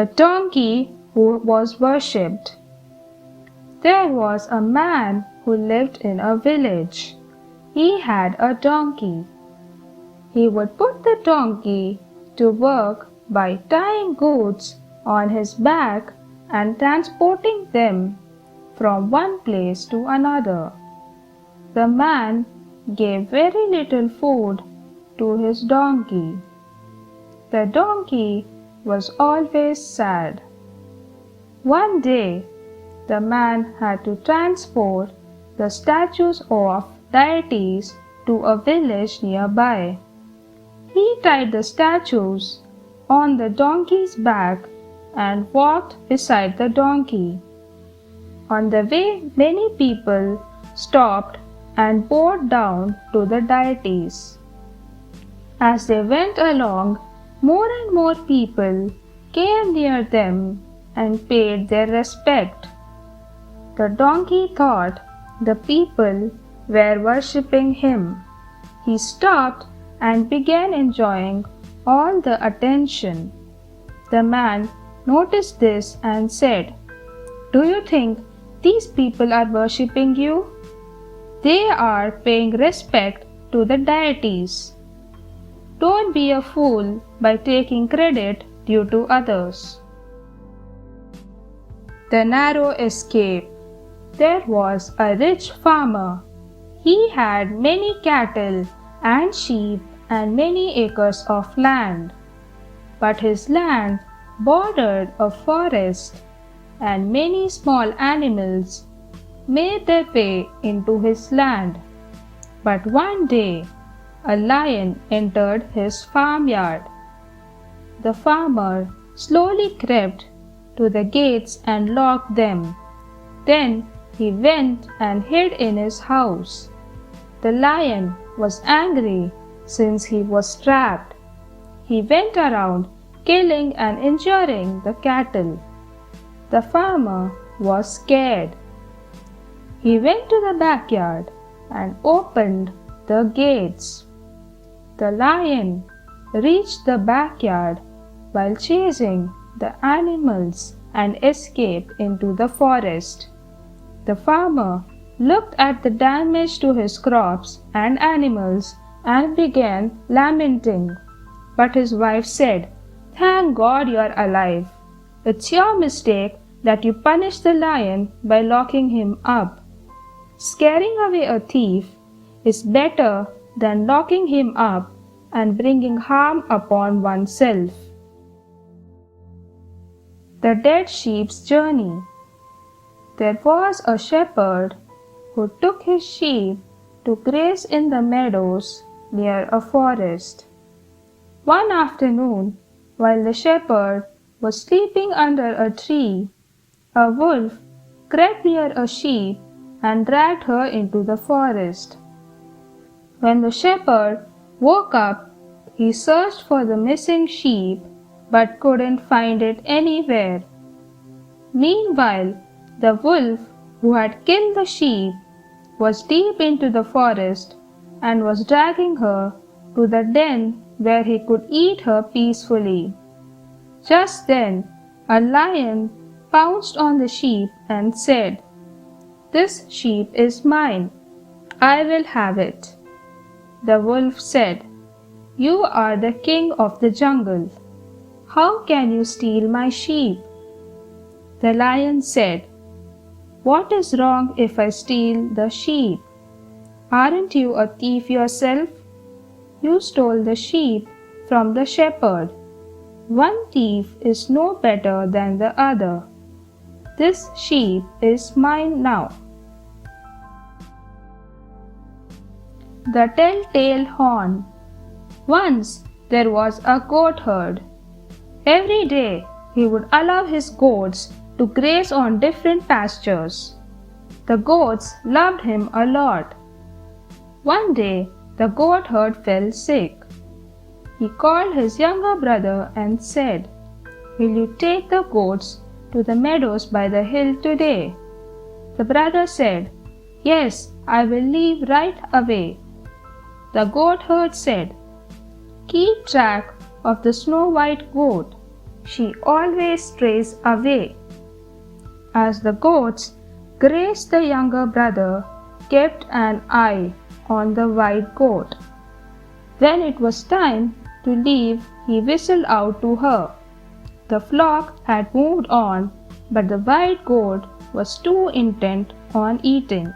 The donkey who was worshipped. There was a man who lived in a village. He had a donkey. He would put the donkey to work by tying goats on his back and transporting them from one place to another. The man gave very little food to his donkey. The donkey was always sad. One day, the man had to transport the statues of deities to a village nearby. He tied the statues on the donkey's back and walked beside the donkey. On the way, many people stopped and bowed down to the deities. As they went along, more and more people came near them and paid their respect. The donkey thought the people were worshipping him. He stopped and began enjoying all the attention. The man noticed this and said, "Do you think these people are worshipping you? They are paying respect to the deities. Don't be a fool by taking credit due to others." The narrow escape. There was a rich farmer. He had many cattle and sheep and many acres of land. But his land bordered a forest, and many small animals made their way into his land. But one day, a lion entered his farmyard. The farmer slowly crept to the gates and locked them. Then he went and hid in his house. The lion was angry since he was trapped. He went around killing and injuring the cattle. The farmer was scared. He went to the backyard and opened the gates. The lion reached the backyard while chasing the animals and escaped into the forest. The farmer looked at the damage to his crops and animals and began lamenting. But his wife said, "Thank God you're alive. It's your mistake that you punished the lion by locking him up. Scaring away a thief is better than locking him up and bringing harm upon oneself." The Dead Sheep's Journey. There was a shepherd who took his sheep to graze in the meadows near a forest. One afternoon, while the shepherd was sleeping under a tree, a wolf crept near a sheep and dragged her into the forest. When the shepherd woke up, he searched for the missing sheep but couldn't find it anywhere. Meanwhile, the wolf who had killed the sheep was deep into the forest and was dragging her to the den where he could eat her peacefully. Just then, a lion pounced on the sheep and said, "This sheep is mine. I will have it." The wolf said, "You are the king of the jungle. How can you steal my sheep?" The lion said, "What is wrong if I steal the sheep? Aren't you a thief yourself? You stole the sheep from the shepherd. One thief is no better than the other. This sheep is mine now." The Telltale Horn. Once there was a goat herd. Every day he would allow his goats to graze on different pastures. The goats loved him a lot. One day the goat herd fell sick. He called his younger brother and said, "Will you take the goats to the meadows by the hill today?" The brother said, "Yes, I will leave right away." The goat herd said, "Keep track of the snow-white goat. she always strays away. As the goats grazed, the younger brother kept an eye on the white goat. When it was time to leave, he whistled out to her. The flock had moved on, but the white goat was too intent on eating.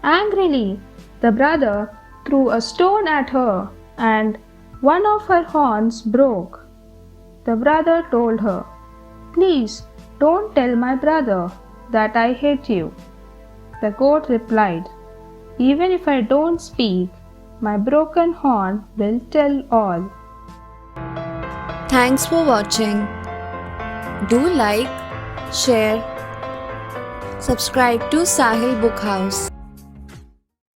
Angrily, the brother threw a stone at her, and one of her horns broke. The brother told her, "Please don't tell my brother that I hate you." The goat replied, "Even if I don't speak, my broken horn will tell all." Thanks for watching. Do like, share, subscribe to Sahil Book House.